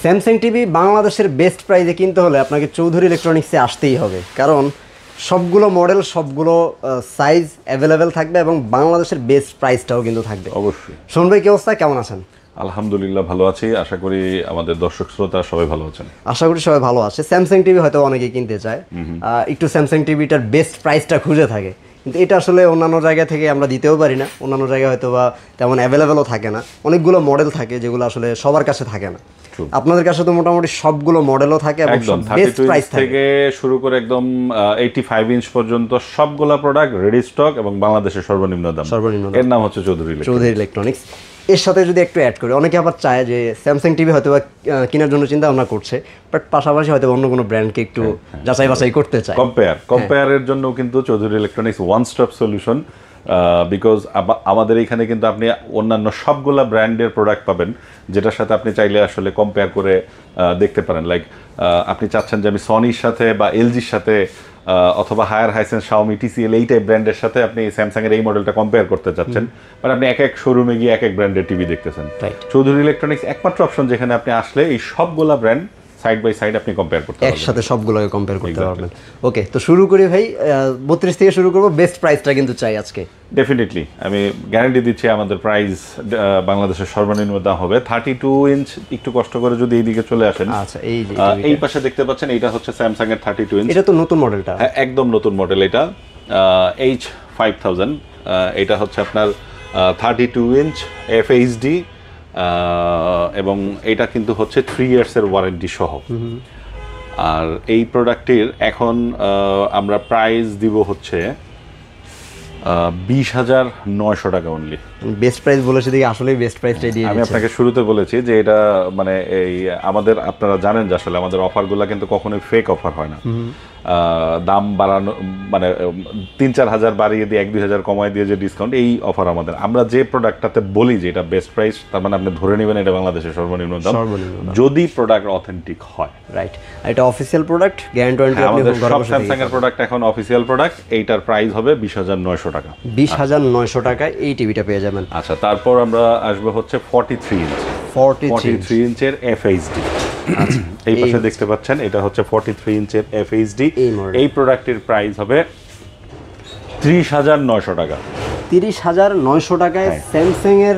Samsung TV বাংলাদেশের best প্রাইসে কিনতে হলে আপনাকে চৌধুরী ইলেকট্রনিক্সে আসতেই হবে, কারণ সবগুলো মডেল সবগুলো সাইজ অ্যাভেলেবেল থাকবে এবং বাংলাদেশের বেস্ট প্রাইসটাও কিন্তু থাকবে। অবশ্যই। শোন ভাই, কি অবস্থা, কেমন আছেন? আলহামদুলিল্লাহ ভালো আছি, আশা করি আমাদের দর্শক শ্রোতা সবাই ভালো আছেন। আশা করি সবাই ভালো আছে। স্যামসাং টিভি হয়তো অনেকেই কিনতে চায়, একটু স্যামসাং টিভিটার বেস্ট প্রাইসটা খুঁজে থাকে, কিন্তু এটা আসলে অন্যান্য জায়গা থেকে আমরা দিতেও পারি না, অন্যান্য জায়গায় হয়তো বা তেমন অ্যাভেলেবেলও থাকে না, অনেকগুলো মডেল থাকে যেগুলো আসলে সবার কাছে থাকে না। আপনাদের কাছে তো মোটামুটি সবগুলো মডেলও থাকে এবং একদম বেস্ট প্রাইস থেকে শুরু করে একদম 85 ইঞ্চ পর্যন্ত সবগুলো প্রোডাক্ট রেডি স্টক এবং বাংলাদেশের সর্বনিম্ন দাম। এর নাম হচ্ছে চৌধুরী ইলেকট্রনিক্স। এর সাথে যদি একটু অ্যাড করি, অনেকে আবার চায় যে স্যামসাং টিভি হয়তো বা কেনার জন্য চিন্তা ভাবনা করছে, বাট পাশাপাশি হয়তো অন্য কোনো ব্র্যান্ডকে একটু যাচাই বাছাই করতে চায়, কম্পেয়ারের জন্য কিন্তু Chowdhury electronics one stop solution. Because আমাদের এখানে কিন্তু আপনি অন্যান্য সবগুলা ব্র্যান্ডের প্রোডাক্ট পাবেন, যেটার সাথে আপনি চাইলে আসলে কম্পেয়ার করে দেখতে পারেন। লাইক আপনি চাচ্ছেন যে আমি সনির সাথে বা এলজির সাথে অথবা হায়ার হাইসেন্স, শাওমি, টিসিএল এই টাইপ ব্র্যান্ডের সাথে আপনি স্যামসাংয়ের এই মডেলটা কম্পেয়ার করতে চাচ্ছেন, বাট আপনি এক এক শোরুমে গিয়ে এক এক ব্র্যান্ডের টিভি দেখতেছেন। চৌধুরী ইলেকট্রনিক্স একমাত্র অপশন যেখানে আপনি আসলে এই সবগুলা ব্র্যান্ড সাইড বাই সাইড আপনি কম্পেয়ার করতে পারবেন, একসাথে সবগুলোকে কম্পেয়ার করতে পারবেন। ওকে, তো শুরু করি ভাই, 32 থেকে শুরু করব। বেস্ট প্রাইসটা কিন্তু চাই আজকে। ডেফিনেটলি আমি গ্যারান্টি দিচ্ছি আমাদের প্রাইস বাংলাদেশের সর্বনিম্ন দাম হবে 32 ইঞ্চ। একটু কষ্ট করে যদি এইদিকে চলে আসেন, আচ্ছা এই পাশে দেখতে পাচ্ছেন, এটা হচ্ছে স্যামসাং এর 32 ইঞ্চ। এটা তো নতুন মডেলটা? হ্যাঁ, একদম নতুন মডেল। এটা H5000। এটা হচ্ছে আপনার 32 ইঞ্চ FHD এবং এটা কিন্তু হচ্ছে 3 ইয়ার্সের ওয়ারেন্টি সহ। আর এই প্রোডাক্টের এখন আমরা প্রাইস দিব হচ্ছে 20,900 টাকা অনলি। বেস্ট প্রাইস বলেছি দেখি, আসলে বেস্ট প্রাইসটাই দিয়ে আমি আপনাকে শুরুতে বলেছি যে এটা মানে এই আমাদের, আপনারা জানেন যে আসলে আমাদের অফারগুলো কিন্তু কখনোই ফেক অফার হয় না। দাম বাড়ানো মানে 3-4 হাজার বাড়িয়ে দিয়ে 1-2 হাজার কমায় দিয়ে যে ডিসকাউন্ট, এই অফার আমাদের। আমরা যে প্রোডাক্টটাতে বলি যে এটা বেস্ট প্রাইস, তার মানে আপনি ধরে নেবেন এটা বাংলাদেশের সর্বনিম্ন দাম, যদি প্রোডাক্ট অথেন্টিক হয়। রাইট, এটা অফিশিয়াল প্রোডাক্ট, গ্যারান্টি ওয়ারেন্টি আপনি সব স্যামসাং এর প্রোডাক্ট এখন অফিশিয়াল প্রোডাক্ট। এইটার প্রাইস হবে 20,900 টাকা। 20,900 টাকায় এই টিভিটা পেয়ে যাবেন। আচ্ছা, তারপর আমরা আসবো হচ্ছে 43 ইঞ্চ। 43 ইঞ্চের FHD। এই পাশে দেখতে পাচ্ছেন, এটা হচ্ছে 43 ইঞ্চের FHD। এই প্রোডাক্টের প্রাইস হবে 30,900 টাকা। 30,900 টাকায় স্যামসাং এর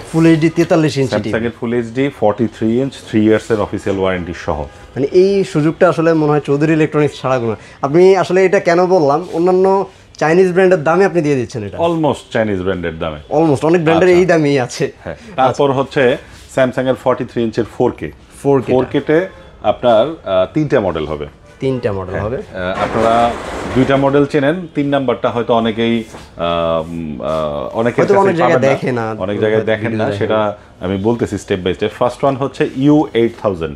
full HD 43 inch TV. Samsung এর ফুল এইচডি 43 ইঞ্চ 3 ইয়ার্স এর অফিশিয়াল ওয়ারেন্টি সহ। মানে এই সুযোগটা আসলে মনে হয় চৌধুরী ইলেকট্রনিক্স ছাড়া কোনো। আপনি আসলে এটা কেন বললাম, অন্যান্য চাইনিজ ব্র্যান্ডের দামে আপনি দিয়ে দিচ্ছেন এটা, অলমোস্ট চাইনিজ ব্র্যান্ডের দামে, অলমোস্ট অনেক ব্র্যান্ডের এই দামই আছে। তারপর হচ্ছে স্যামসাং এর 43 ইঞ্চের 4K তে আপনার 3টা মডেল হবে। 3টা মডেল হবে। আপনারা 2টা মডেল চেনেন, 3 নাম্বারটা হয়তো অনেক জায়গায় দেখেন না, সেটা আমি বলতেছি step by step. First one হচ্ছে U8000।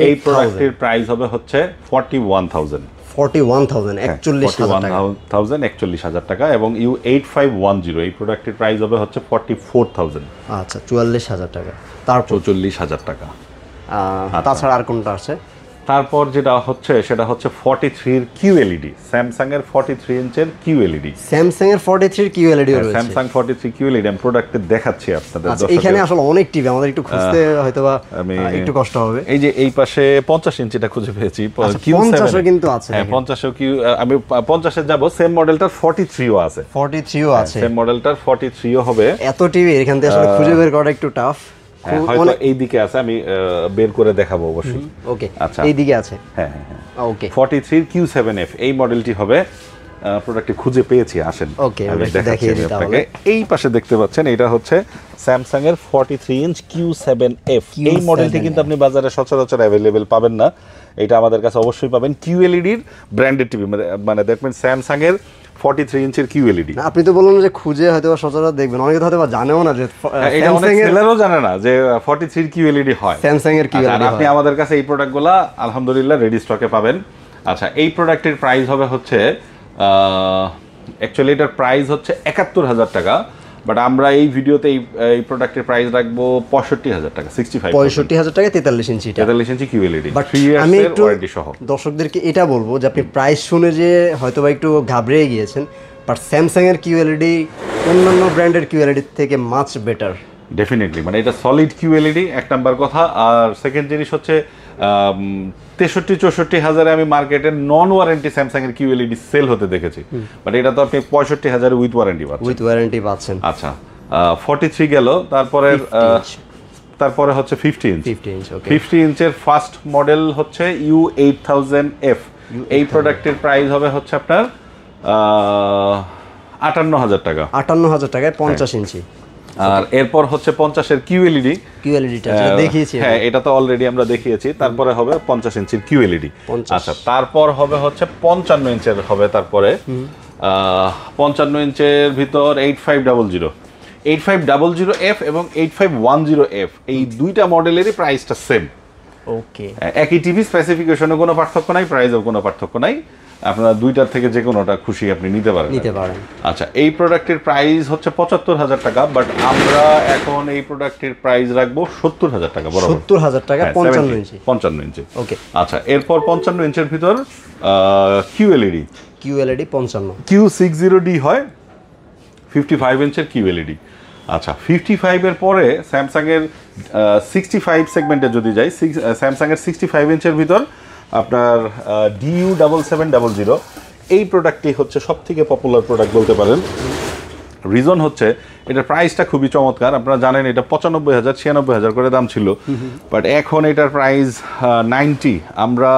এই প্রোডাক্টের প্রাইস হবে হচ্ছে 41,000। 41,000 টাকা। এবং U8510 এই প্রোডাক্টের প্রাইস হবে হচ্ছে 44,000। আচ্ছা, 44,000 টাকা। তারপর 44,000 টাকা। তাছাড়া আর কোনটা আছে? তারপর যেটা হচ্ছে সেটা হচ্ছে 43 এর QLED। স্যামসাং এর 43 ইঞ্চের QLED। স্যামসাং এর 43 QLED রয়েছে। স্যামসাং 43 QLED আমি প্রোডাক্টে দেখাচ্ছি আপনাদের। আচ্ছা, এখানে আসলে অনেক টিভি, আমাদের একটু খুঁজতে হয়তোবা একটু কষ্ট হবে। এই যে এই পাশে 50 ইঞ্চিটা খুঁজে পেয়েছি। 50 কিন্তু আছে। হ্যাঁ, 50 আমি 50 এ যাব। সেম মডেলটার 43 ও আছে। 43 ও আছে। সেম মডেলটার 43 ও হবে। এত টিভি এখান থেকে আসলে খুঁজে বের করাটা একটু টাফ। হয়তো এই দিকে আছে, আমি বের করে দেখাবো অবশ্যই। ওকে, আচ্ছা, এই দিকে আছে। হ্যাঁ, ওকে। 43 Q7F এই মডেলটি হবে। প্রোডাক্টটি খুঁজে পেয়েছি, আসেন আমি দেখাচ্ছি আপনাকে। এই পাশে দেখতে পাচ্ছেন, এটা হচ্ছে স্যামসাং এর 43 ইঞ্চ Q7F। এই মডেলটি কিন্তু আপনি বাজারে সচরাচর অ্যাভেলেবেল পাবেন না, এটা আমাদের কাছে অবশ্যই পাবেন। QLED এর ব্র্যান্ডেড টিভি, মানে দেখবেন স্যামসাং এর 43 ইঞ্চের QLED। আপনি তো বললেন যে খুঁজে হয়তো সচরাচর দেখবেন, অনেকে হয়তো জানেও না যে এটা, অনেক সেলারও জানে না যে 43 QLED হয়, স্যামসাং এর QLED হয়। আপনি আমাদের কাছে এই প্রোডাক্টগুলো আলহামদুলিল্লাহ রেডি স্টকে পাবেন। আচ্ছা, এই প্রোডাক্টের প্রাইস হবে হচ্ছে অ্যাকচুয়ালি এটার প্রাইস হচ্ছে 71,000 টাকা, বাট আমরা এই ভিডিওতে এই প্রোডাক্টের প্রাইস রাখবো 65,000 টাকা। 65,000 টাকায় 43 ইঞ্চি QLED 3 ইয়ার্সের ওয়ারেন্টি সহ। দর্শকদেরকে এটা বলবো যে আপনি প্রাইস শুনে যে হয়তোবা একটু ঘাবড়ে গিয়েছেন, বাট স্যামসাং এর QLED অন্যান্য ব্র্যান্ডের QLED থেকে মাচ বেটার। ডেফিনেটলি মানে এটা সলিড কিউএলইডি এক নাম্বার কথা। আর সেকেন্ড জিনিস হচ্ছে 63-64 হাজারে আমি মার্কেটে নন ওয়ারেন্টি স্যামসাং এর কিউএলইডি সেল হতে দেখেছি, বাট এটা তো আপনি 65,000 উইথ ওয়ারেন্টি পাচ্ছেন। উইথ ওয়ারেন্টি পাচ্ছেন। আচ্ছা 43 গেল, তারপরে হচ্ছে 50 ইঞ্চ। 50 ইঞ্চের ফার্স্ট মডেল হচ্ছে U8000F। এই প্রোডাক্টের প্রাইস হবে হচ্ছে আপনার 58,000 টাকা। 58,000 টাকায় 50 ইঞ্চি। আর এরপর হচ্ছে 50-এর কিউএলইডি। কিউএলইডিটা যেটা দেখিয়েছি, হ্যাঁ এটা তো অলরেডি আমরা দেখিয়েছি। তারপরে হবে 50 ইঞ্চির কিউএলইডি। আচ্ছা তারপর হবে হচ্ছে 55 ইঞ্চের হবে, তারপরে 55 ইঞ্চের ভিতর 8500F এবং 8510F এই দুইটা মডেলেরই প্রাইসটা সেম। ওকে, একই টিভি, স্পেসিফিকেশনে কোনো পার্থক্য নাই, প্রাইসেও কোনো পার্থক্য নাই। আপনারা দুইটার থেকে যে কোনোটা খুশি আপনি নিতে পারেন। আচ্ছা এই প্রোডাক্টের প্রাইস হচ্ছে 75,000 টাকা, বাট আমরা এখন এই প্রোডাক্টের প্রাইস রাখবো 70,000 টাকা। বরাবর 70,000 টাকা 55 ইঞ্চি। 55 ইঞ্চি। ওকে, আচ্ছা এরপর 55 ইঞ্চের ভিতর কিউএলইডি 55 Q60D হয় 55 ইঞ্চের কিউএলইডি। আচ্ছা 55 এর পরে স্যামসাং এর 65 সেগমেন্টে যদি যাই, স্যামসাং এর 65 ইঞ্চের ভিতর আপনার DU7700 এই প্রোডাক্টটি হচ্ছে সব থেকে পপুলার প্রোডাক্ট বলতে পারেন। রিজন হচ্ছে এটার প্রাইসটা খুবই চমৎকার। আপনারা জানেন এটা 95,000 96,000 করে দাম ছিল, বাট এখন এটার প্রাইস 90, আমরা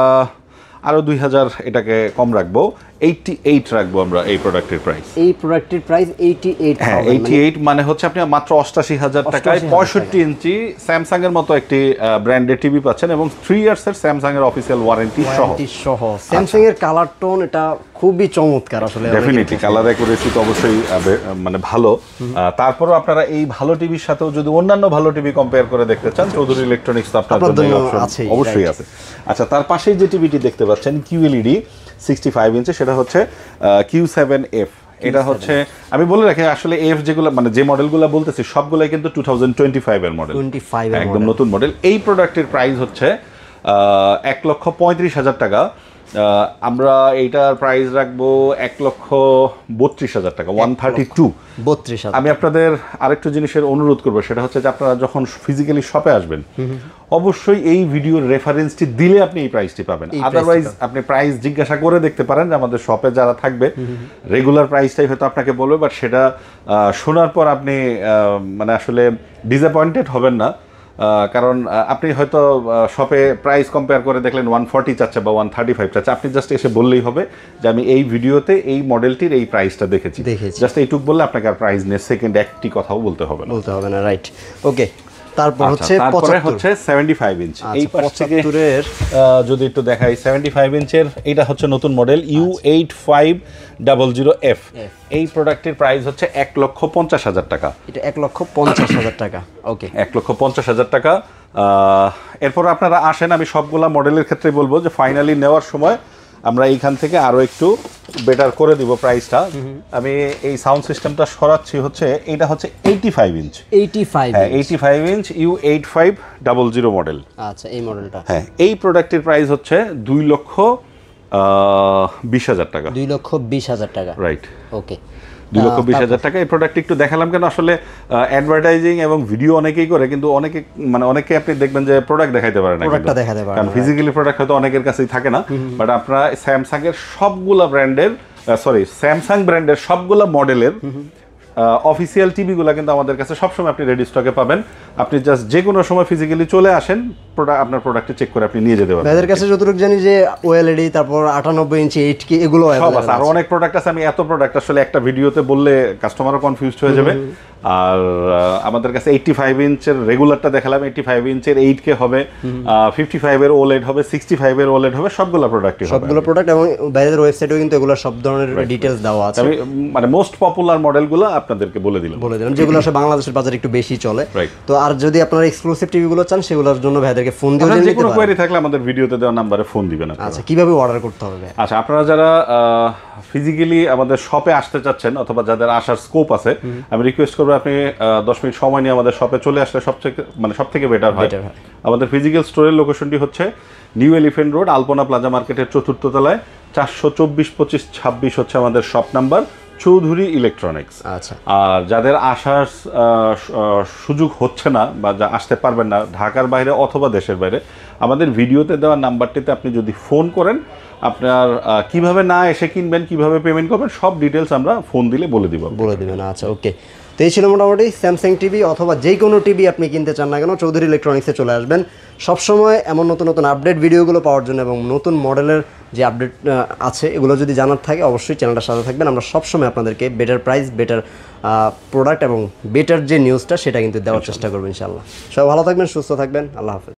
আরো 2,000 এটাকে কম রাখবো, 88 রাখবো আমরা এই প্রোডাক্টের প্রাইস। এই প্রোডাক্টের প্রাইস 88। হ্যাঁ 88 মানে হচ্ছে আপনি মাত্র 88,000 টাকায় 65 ইঞ্চি স্যামসাং এর মতো একটি ব্র্যান্ডেড টিভি পাচ্ছেন এবং 3 ইয়ার্সের স্যামসাং এর অফিশিয়াল ওয়ারেন্টি সহ। স্যামসাং এর কালার টোন এটা খুবই চমৎকার আসলে। ডেফিনেটলি কালার অ্যাকুরেসি তো অবশ্যই মানে ভালো। তারপরও আপনারা এই ভালো টিভির সাথেও যদি অন্যান্য ভালো টিভি কম্পেয়ার করে দেখতে চান, চৌধুরী ইলেকট্রনিক্স তো আপনার জন্য অবশ্যই আছে। আচ্ছা তার পাশেই যে টিভিটি দেখতে পাচ্ছেন কিউএলইডি 65 ইঞ্চি, সেটা হচ্ছে Q7F। এটা হচ্ছে আমি বলে রাখি আসলে এফ যেগুলো মানে যে মডেলগুলো বলতেছি সবগুলাই কিন্তু 2025 এর মডেল, একদম নতুন মডেল। এই প্রোডাক্টের প্রাইস হচ্ছে 1,35,000 টাকা। আমরা এইটার প্রাইস রাখবো 1,32,000 টাকা, 132। আমি আপনাদের আরেকটু জিনিসের অনুরোধ করবো, সেটা হচ্ছে যে আপনারা যখন ফিজিক্যালি শপে আসবেন অবশ্যই এই ভিডিওর রেফারেন্সটি দিলে আপনি এই প্রাইসটি পাবেন। আদারওয়াইজ আপনি প্রাইস জিজ্ঞাসা করে দেখতে পারেন যে আমাদের শপে যারা থাকবে রেগুলার প্রাইসটাই হয়তো আপনাকে বলবে, বাট সেটা শোনার পর আপনি মানে আসলে ডিসঅ্যাপয়েন্টেড হবেন না। কারণ আপনি হয়তো শপে প্রাইস কম্পেয়ার করে দেখলেন 140 চাচ্ছে বা 135 চাচ্ছে, আপনি জাস্ট এসে বললেই হবে যে আমি এই ভিডিওতে এই মডেলটির এই প্রাইসটা দেখেছি। জাস্ট এইটুক বললে আপনাকে আর প্রাইস নিয়ে সেকেন্ড একটি কথাও বলতে হবে না। রাইট, ওকে। তারপর হচ্ছে 75 ইঞ্চ। এই পাশ থেকে যদি একটু দেখাই 75 ইঞ্চের এটা হচ্ছে নতুন মডেল U8500F। এই প্রোডাক্টের প্রাইস হচ্ছে 1,50,000 টাকা। এটা 1,50,000 টাকা। ওকে, 1,50,000 টাকা। এরপর আপনারা আসেন, আমি সবগুলা মডেলের ক্ষেত্রে বলবো যে ফাইনালি নেওয়ার সময় আমরা এইখান থেকে আরো একটু বেটার করে দিব প্রাইসটা। আমি এই সাউন্ড সিস্টেমটা সরাচ্ছি, হচ্ছে এটা হচ্ছে 85 ইঞ্চ। 85 inch U8500 model. আচ্ছা এই মডেলটা, হ্যাঁ এই প্রোডাক্টের প্রাইস হচ্ছে 2,20,000 টাকা। 2,20,000 টাকা, রাইট। ওকে, 2,20,000 টাকা। এই প্রোডাক্ট একটু দেখালাম কেন, আসলে অ্যাডভার্টাইজিং এবং ভিডিও অনেকেই করে, কিন্তু অনেকে আপনি দেখবেন যে প্রোডাক্ট দেখাইতে পারে না, কারণ ফিজিক্যালি প্রোডাক্ট হয়তো অনেকের কাছেই থাকে না। বাট আপনারা স্যামসাং এর সবগুলা ব্র্যান্ডের স্যামসাং ব্র্যান্ডের সবগুলা মডেলের অফিসিয়াল টিভিগুলো কিন্তু আমাদের কাছে সবসময় আপনি রেডি স্টকে পাবেন। আপনি জাস্ট যে কোনো সময় ফিজিক্যালি চলে আসেন, আপনার প্রোডাক্টে চেক করে আপনি নিয়ে যেতে পারবেন। আমাদের কাছে যতটুকু জানি যে ওএলইডি, তারপর 98 ইঞ্চি 8K এগুলো সব আছে। আর অনেক প্রোডাক্ট আছে, আমি এত প্রোডাক্ট আসলে একটা ভিডিওতে বললে কাস্টমারও কনফিউজড হয়ে যাবে। আর আমাদের কাছে 85 ইঞ্চের রেগুলারটা দেখালাম, 85 ইঞ্চের 8K হবে, 55 এর OLED হবে, 65 এর OLED হবে, সবগুলো প্রোডাক্টই হবে। সবগুলো প্রোডাক্ট এবং বাইরের ওয়েবসাইটেও কিন্তু এগুলো সব ধরনের ডিটেইলস দেওয়া আছে। আমি মানে মোস্ট পপুলার মডেলগুলো আপনাদেরকে বলে দিলাম, যেগুলো আসলে বাংলাদেশের বাজারে একটু বেশি চলে। তো আর যদি আপনারা এক্সক্লুসিভ টিভিগুলো চান সেগুলোর জন্য ভাইদেরকে ফোন দিয়ে জেনে নিতে পারেন। কোনো কোয়েরি থাকলে আমাদের ভিডিওতে দেওয়া নম্বরে ফোন দিবেন আপনারা। আচ্ছা, কিভাবে অর্ডার করতে হবে? আচ্ছা, আপনারা যারা ফিজিক্যালি আমাদের শপে আসতে চাচ্ছেন অথবা যাদের আসার স্কোপ আছে, আমি রিকোয়েস্ট করব আপনি 10 মিনিট সময় নিয়ে আমাদের শপে চলে আসলে সবথেকে বেটার হয়। আমাদের ফিজিক্যাল স্টোরের লোকেশনটি হচ্ছে নিউ এলিফ্যান্ট রোড, আলপনা প্লাজা মার্কেটের 4th তলায়, 424-25-26 হচ্ছে আমাদের শপ নাম্বার। চৌধুরী ইলেকট্রনিক্স। আচ্ছা আর যাদের আসার সুযোগ হচ্ছে না বা যা আসতে পারবেন না ঢাকার বাইরে অথবা দেশের বাইরে, আমাদের ভিডিওতে দেওয়া নাম্বারটিতে আপনি যদি ফোন করেন, আপনার কিভাবে না এসে কিনবেন, কিভাবে পেমেন্ট করবেন, সব ডিটেলস আমরা ফোন দিলে বলে দিব। বলে দিবেন। আচ্ছা ওকে, তো এই ছিল মোটামুটি স্যামসাং টিভি অথবা যে কোনো টিভি আপনি কিনতে চান না কেন চৌধুরী ইলেকট্রনিক্সে চলে আসবেন। সবসময় এমন নতুন নতুন আপডেট ভিডিওগুলো পাওয়ার জন্য এবং নতুন মডেলের যে আপডেট আছে এগুলো যদি জানার থাকে অবশ্যই চ্যানেলটার সাথে থাকবেন। আমরা সবসময় আপনাদেরকে বেটার প্রাইস, বেটার প্রোডাক্ট এবং বেটার যে নিউজটা সেটা কিন্তু দেওয়ার চেষ্টা করবো ইনশাআল্লাহ। সবাই ভালো থাকবেন, সুস্থ থাকবেন, আল্লাহ হাফেজ।